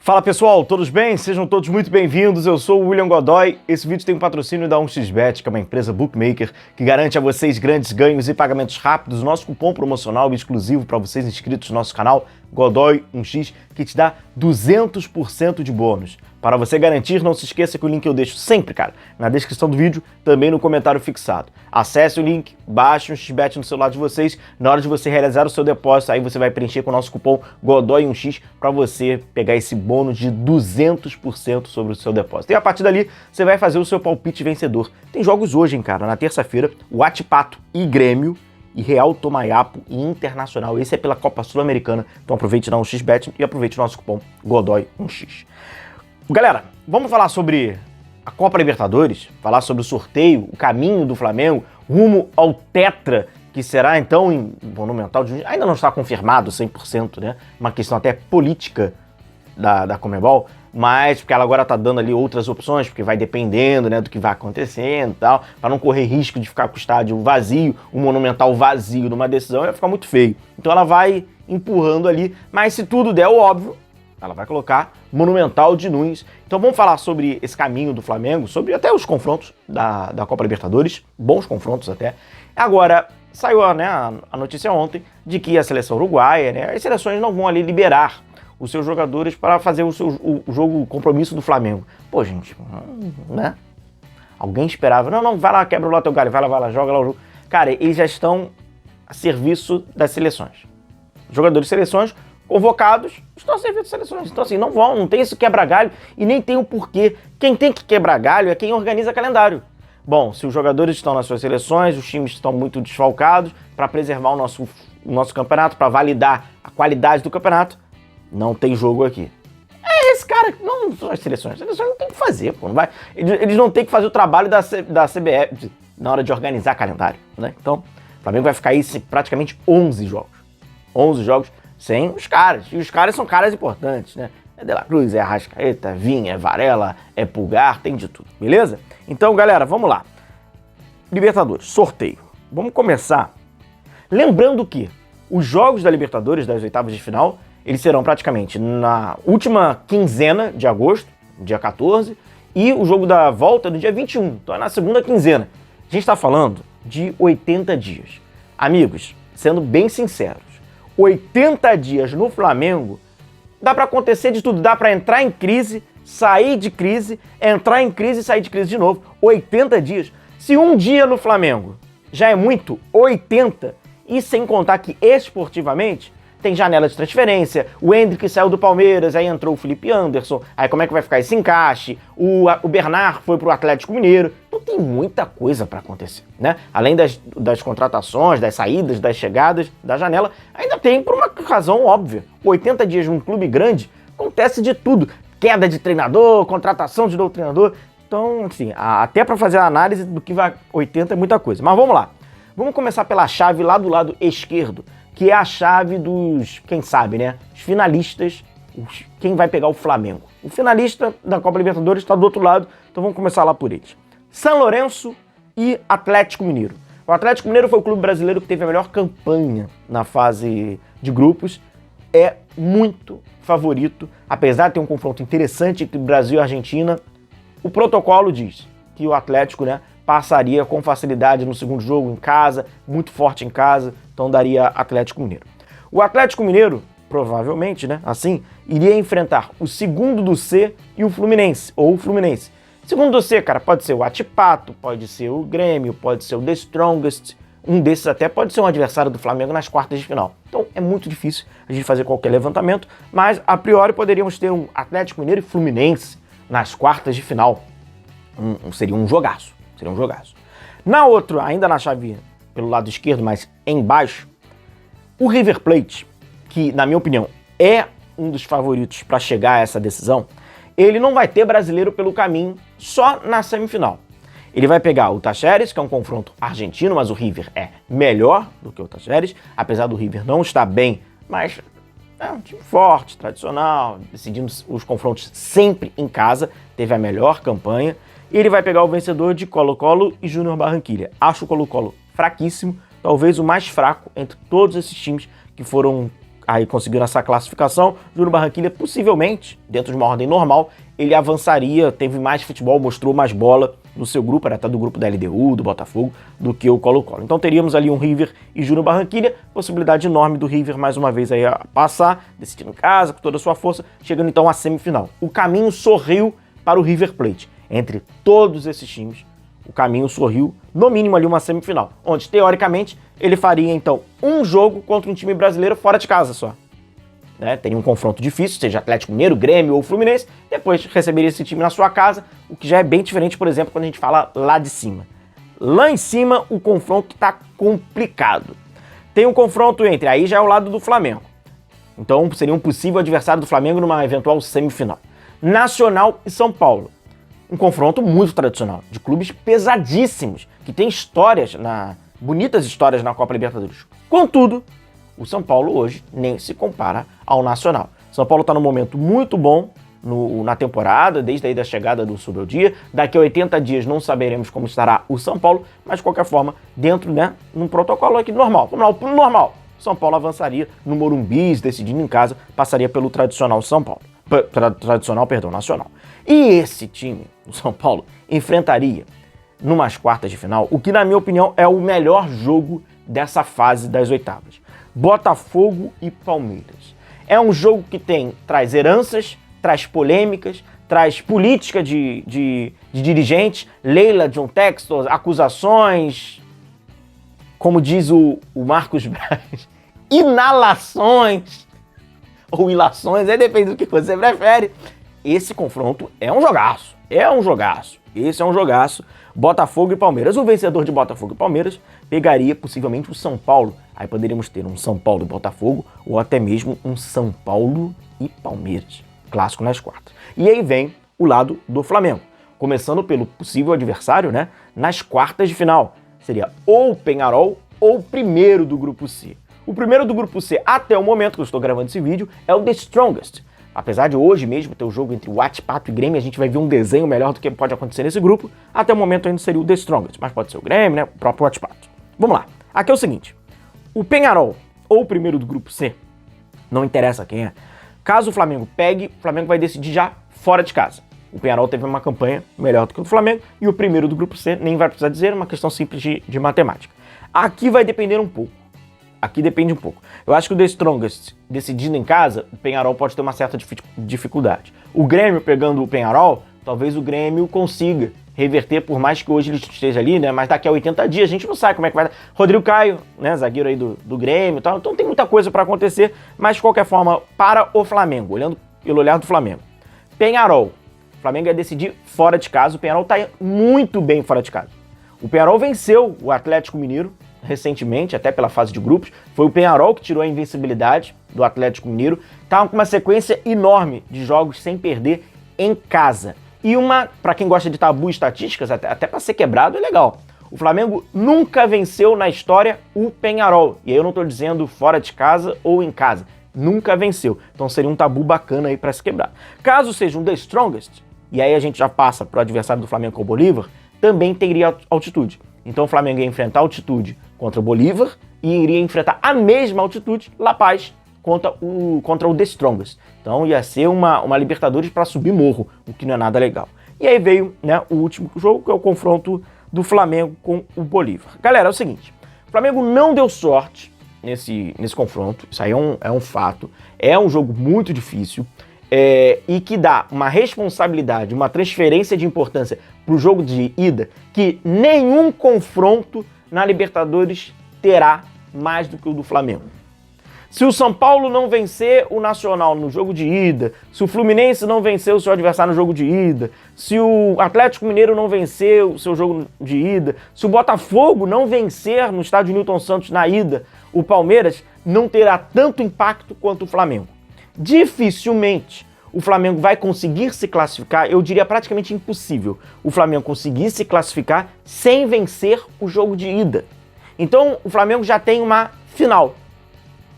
Fala pessoal, todos bem? Sejam todos muito bem-vindos, eu sou o William Godoy. Esse vídeo tem um patrocínio da 1xBet, que é uma empresa bookmaker que garante a vocês grandes ganhos e pagamentos rápidos. Nosso cupom promocional exclusivo para vocês inscritos no nosso canal, Godoy1x, que te dá 200% de bônus. Para você garantir, não se esqueça que o link eu deixo sempre, cara, na descrição do vídeo, também no comentário fixado. Acesse o link, baixe um xBet no celular de vocês, na hora de você realizar o seu depósito, aí você vai preencher com o nosso cupom Godoy1x para você pegar esse bônus de 200% sobre o seu depósito. E a partir dali, você vai fazer o seu palpite vencedor. Tem jogos hoje, hein, cara, na terça-feira, o Atipato e Grêmio, e Real Tomayapo e Internacional. Esse é pela Copa Sul-Americana, então aproveite na 1xBet e aproveite o nosso cupom Godoy1x. Galera, vamos falar sobre a Copa Libertadores, falar sobre o sorteio, o caminho do Flamengo rumo ao Tetra, que será então em Monumental de Juiz. Ainda não está confirmado 100%, né? Uma questão até política da Conmebol, mas porque ela agora está dando ali outras opções, porque vai dependendo, né, do que vai acontecendo e tal, para não correr risco de ficar com o estádio vazio, o Monumental vazio numa decisão, ia ficar muito feio. Então ela vai empurrando ali, mas se tudo der o óbvio, ela vai colocar Monumental de Nunes. Então vamos falar sobre esse caminho do Flamengo, sobre até os confrontos da Copa Libertadores, bons confrontos até. Agora, saiu, né, a notícia ontem de que a seleção uruguaia, né, as seleções não vão ali liberar os seus jogadores para fazer o jogo, o compromisso do Flamengo. Pô, gente, né? Alguém esperava, não, vai lá, quebra lá teu galho, vai lá, joga lá o jogo. Cara, eles já estão a serviço das seleções. Jogadores de seleções convocados estão a serviço das seleções. Então assim, não tem esse quebra-galho e nem tem o porquê. Quem tem que quebrar galho é quem organiza calendário. Bom, se os jogadores estão nas suas seleções, os times estão muito desfalcados, para preservar o nosso campeonato, para validar a qualidade do campeonato, não tem jogo aqui. É esse cara, não são as seleções não tem que fazer, pô, não vai. Eles não têm que fazer o trabalho da CBF na hora de organizar calendário, né? Então, o Flamengo vai ficar aí praticamente 11 jogos. 11 jogos sem os caras. E os caras são caras importantes, né? É De La Cruz, é Arrascaeta, Vinha, é Varela, é Pulgar, tem de tudo, beleza? Então, galera, vamos lá. Libertadores, sorteio. Vamos começar lembrando que os jogos da Libertadores, das oitavas de final, eles serão praticamente na última quinzena de agosto, dia 14, e o jogo da volta no dia 21, então é na segunda quinzena. A gente está falando de 80 dias. Amigos, sendo bem sinceros, 80 dias no Flamengo, dá para acontecer de tudo, dá para entrar em crise, sair de crise, entrar em crise e sair de crise de novo. 80 dias. Se um dia no Flamengo já é muito, 80, e sem contar que esportivamente tem janela de transferência, o Endrick saiu do Palmeiras, aí entrou o Felipe Anderson, aí como é que vai ficar esse encaixe? O Bernard foi pro Atlético Mineiro, então tem muita coisa para acontecer, né? Além das contratações, das saídas, das chegadas, da janela, ainda tem por uma razão óbvia. 80 dias num clube grande, acontece de tudo. Queda de treinador, contratação de novo treinador, então, assim, até para fazer a análise do que vai 80 é muita coisa. Mas vamos lá, vamos começar pela chave lá do lado esquerdo, que é a chave dos, quem sabe, né, os finalistas, quem vai pegar o Flamengo. O finalista da Copa Libertadores está do outro lado, então vamos começar lá por eles. São Lourenço e Atlético Mineiro. O Atlético Mineiro foi o clube brasileiro que teve a melhor campanha na fase de grupos, é muito favorito, apesar de ter um confronto interessante entre Brasil e Argentina, o protocolo diz que o Atlético, né, passaria com facilidade no segundo jogo em casa, muito forte em casa, então daria Atlético Mineiro. O Atlético Mineiro, provavelmente, né, assim, iria enfrentar o segundo do C e o Fluminense, ou o Fluminense. Segundo do C, cara, pode ser o Atipato, pode ser o Grêmio, pode ser o The Strongest, um desses até pode ser um adversário do Flamengo nas quartas de final. Então é muito difícil a gente fazer qualquer levantamento, mas a priori poderíamos ter um Atlético Mineiro e Fluminense nas quartas de final. Seria um jogaço. Seria um jogaço. Na outra, ainda na chave pelo lado esquerdo, mas embaixo, o River Plate, que na minha opinião é um dos favoritos para chegar a essa decisão, ele não vai ter brasileiro pelo caminho só na semifinal. Ele vai pegar o Tacheres, que é um confronto argentino, mas o River é melhor do que o Tacheres, apesar do River não estar bem, mas é um time forte, tradicional, decidindo os confrontos sempre em casa, teve a melhor campanha. E ele vai pegar o vencedor de Colo-Colo e Júnior Barranquilla. Acho o Colo-Colo fraquíssimo, talvez o mais fraco entre todos esses times que foram aí conseguindo essa classificação, Júnior Barranquilla possivelmente, dentro de uma ordem normal, ele avançaria, teve mais futebol, mostrou mais bola no seu grupo, era até do grupo da LDU, do Botafogo, do que o Colo-Colo. Então teríamos ali um River e Júnior Barranquilla, possibilidade enorme do River mais uma vez aí a passar, decidindo em casa, com toda a sua força, chegando então à semifinal. O caminho sorriu para o River Plate. Entre todos esses times, o caminho sorriu, no mínimo ali uma semifinal, onde teoricamente ele faria então um jogo contra um time brasileiro fora de casa só. Né? Teria um confronto difícil, seja Atlético Mineiro, Grêmio ou Fluminense, depois receberia esse time na sua casa, o que já é bem diferente, por exemplo, quando a gente fala lá de cima. Lá em cima, o confronto está complicado. Tem um confronto entre, aí já é o lado do Flamengo. Então seria um possível adversário do Flamengo numa eventual semifinal. Nacional e São Paulo. Um confronto muito tradicional, de clubes pesadíssimos, que tem histórias, bonitas histórias na Copa Libertadores. Contudo, o São Paulo hoje nem se compara ao Nacional. São Paulo está num momento muito bom na temporada, desde aí da chegada do Subeldia. Daqui a 80 dias não saberemos como estará o São Paulo, mas de qualquer forma, dentro, num protocolo aqui normal. Vamos lá, o normal. São Paulo avançaria no Morumbi, decidindo em casa, passaria pelo tradicional São Paulo. Nacional. E esse time, o São Paulo, enfrentaria numas quartas de final, o que na minha opinião é o melhor jogo dessa fase das oitavas. Botafogo e Palmeiras. É um jogo que traz heranças, traz polêmicas, traz política de dirigentes, Leila, John Textor, acusações, como diz o Marcos Braz, inalações ou ilações, aí depende do que você prefere. Esse confronto é um jogaço. Esse é um jogaço. Botafogo e Palmeiras. O vencedor de Botafogo e Palmeiras pegaria possivelmente o São Paulo. Aí poderíamos ter um São Paulo e Botafogo ou até mesmo um São Paulo e Palmeiras. Clássico nas quartas. E aí vem o lado do Flamengo. Começando pelo possível adversário, nas quartas de final. Seria ou o Peñarol ou o primeiro do grupo C. O primeiro do grupo C, até o momento que eu estou gravando esse vídeo, é o The Strongest. Apesar de hoje mesmo ter o jogo entre Huachipato e Grêmio, a gente vai ver um desenho melhor do que pode acontecer nesse grupo. Até o momento ainda seria o The Strongest, mas pode ser o Grêmio, o próprio Huachipato. Vamos lá. Aqui é o seguinte. O Peñarol, ou o primeiro do grupo C, não interessa quem é. Caso o Flamengo pegue, o Flamengo vai decidir já fora de casa. O Peñarol teve uma campanha melhor do que o do Flamengo e o primeiro do grupo C, nem vai precisar dizer, é uma questão simples de matemática. Aqui vai depender um pouco. Aqui depende um pouco. Eu acho que o The Strongest decidindo em casa, o Peñarol pode ter uma certa dificuldade. O Grêmio pegando o Peñarol, talvez o Grêmio consiga reverter, por mais que hoje ele esteja ali, mas daqui a 80 dias a gente não sabe como é que vai dar. Rodrigo Caio, zagueiro aí do Grêmio e tal, então tem muita coisa para acontecer, mas de qualquer forma, para o Flamengo, olhando pelo olhar do Flamengo. Peñarol, o Flamengo ia decidir fora de casa, o Peñarol tá muito bem fora de casa. O Peñarol venceu o Atlético Mineiro recentemente, até pela fase de grupos. Foi o Peñarol que tirou a invencibilidade do Atlético Mineiro. Tá com uma sequência enorme de jogos sem perder em casa. E para quem gosta de tabu e estatísticas, até para ser quebrado é legal. O Flamengo nunca venceu na história o Peñarol. E aí eu não tô dizendo fora de casa ou em casa. Nunca venceu. Então seria um tabu bacana aí para se quebrar. Caso seja um The Strongest, e aí a gente já passa pro adversário do Flamengo, que é o Bolívar, também teria altitude. Então o Flamengo ia enfrentar a altitude contra o Bolívar e iria enfrentar a mesma altitude, La Paz, contra o The Strongest. Então ia ser uma Libertadores para subir morro, o que não é nada legal. E aí veio o último jogo, que é o confronto do Flamengo com o Bolívar. Galera, é o seguinte, o Flamengo não deu sorte nesse confronto, isso aí é um fato, é um jogo muito difícil, e que dá uma responsabilidade, uma transferência de importância para o jogo de ida, que nenhum confronto na Libertadores terá mais do que o do Flamengo. Se o São Paulo não vencer o Nacional no jogo de ida, se o Fluminense não vencer o seu adversário no jogo de ida, se o Atlético Mineiro não vencer o seu jogo de ida, se o Botafogo não vencer no estádio Newton Santos na ida, o Palmeiras não terá tanto impacto quanto o Flamengo. Dificilmente o Flamengo vai conseguir se classificar, eu diria praticamente impossível, o Flamengo conseguir se classificar sem vencer o jogo de ida. Então o Flamengo já tem uma final.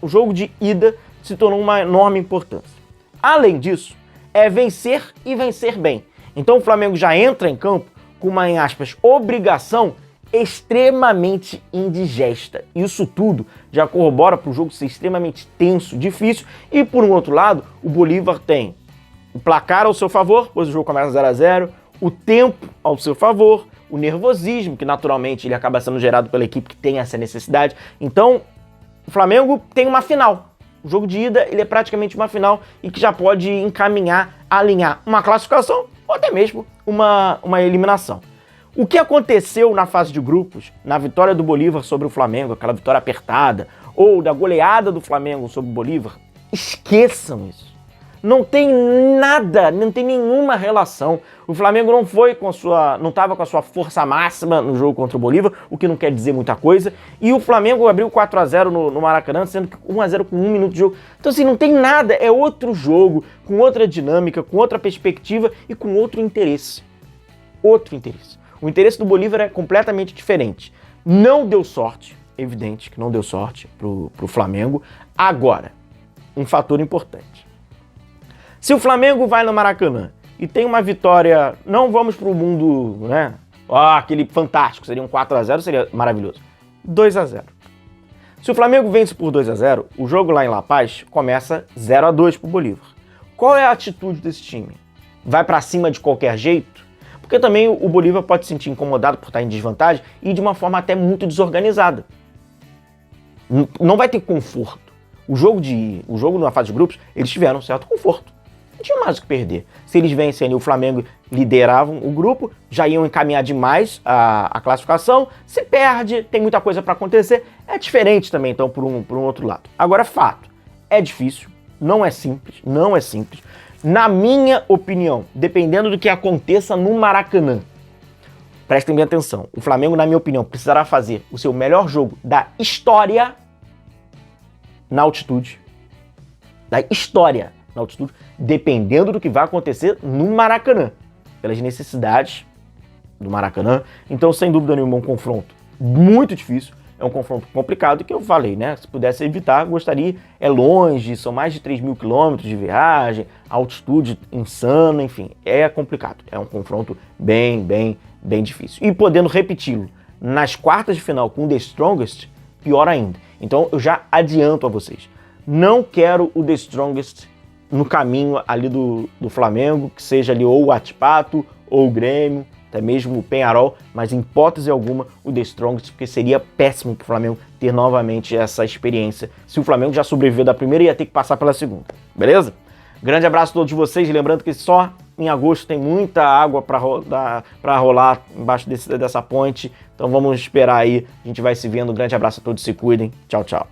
O jogo de ida se tornou uma enorme importância. Além disso, é vencer e vencer bem. Então o Flamengo já entra em campo com uma, em aspas, obrigação extremamente indigesta. Isso tudo já corrobora para o jogo ser extremamente tenso, difícil, e por um outro lado, o Bolívar tem o placar ao seu favor, pois o jogo começa 0 a 0, o tempo ao seu favor, o nervosismo, que naturalmente ele acaba sendo gerado pela equipe que tem essa necessidade. Então, o Flamengo tem uma final. O jogo de ida, ele é praticamente uma final e que já pode encaminhar, alinhar uma classificação ou até mesmo uma eliminação. O que aconteceu na fase de grupos, na vitória do Bolívar sobre o Flamengo, aquela vitória apertada, ou da goleada do Flamengo sobre o Bolívar, esqueçam isso. Não tem nada, não tem nenhuma relação. O Flamengo não estava com a sua força máxima no jogo contra o Bolívar, o que não quer dizer muita coisa. E o Flamengo abriu 4 a 0 no Maracanã, sendo que 1 a 0 com 1 minuto de jogo. Então assim, não tem nada, é outro jogo, com outra dinâmica, com outra perspectiva e com outro interesse. Outro interesse. O interesse do Bolívar é completamente diferente. Não deu sorte, evidente que não deu sorte pro Flamengo. Agora, um fator importante. Se o Flamengo vai no Maracanã e tem uma vitória, não vamos pro mundo, né? Aquele fantástico, seria um 4 a 0, seria maravilhoso. 2 a 0. Se o Flamengo vence por 2 a 0, o jogo lá em La Paz começa 0 a 2 pro Bolívar. Qual é a atitude desse time? Vai pra cima de qualquer jeito? Porque também o Bolívar pode se sentir incomodado por estar em desvantagem e de uma forma até muito desorganizada. Não vai ter conforto. O jogo na fase de grupos, eles tiveram um certo conforto. Não tinha mais o que perder. Se eles vencem ali, o Flamengo lideravam o grupo, já iam encaminhar demais a classificação. Se perde, tem muita coisa para acontecer. É diferente também, então, por um outro lado. Agora, fato, é difícil, não é simples. Na minha opinião, dependendo do que aconteça no Maracanã, prestem bem atenção, o Flamengo, na minha opinião, precisará fazer o seu melhor jogo da história na altitude. Dependendo do que vai acontecer no Maracanã, pelas necessidades do Maracanã. Então, sem dúvida nenhuma, um confronto muito difícil. É um confronto complicado que eu falei, né? Se pudesse evitar, gostaria. É longe, são mais de 3.000 quilômetros de viagem, altitude insana, enfim, é complicado. É um confronto bem difícil. E podendo repeti-lo nas quartas de final com o The Strongest, pior ainda. Então eu já adianto a vocês, não quero o The Strongest no caminho ali do Flamengo, que seja ali ou o Atipato ou o Grêmio, até mesmo o Penharol, mas em hipótese alguma o The Strongest, porque seria péssimo para o Flamengo ter novamente essa experiência. Se o Flamengo já sobreviveu da primeira, ia ter que passar pela segunda, beleza? Grande abraço a todos vocês, lembrando que só em agosto tem muita água para rolar embaixo dessa ponte, então vamos esperar aí, a gente vai se vendo. Grande abraço a todos, se cuidem, tchau, tchau.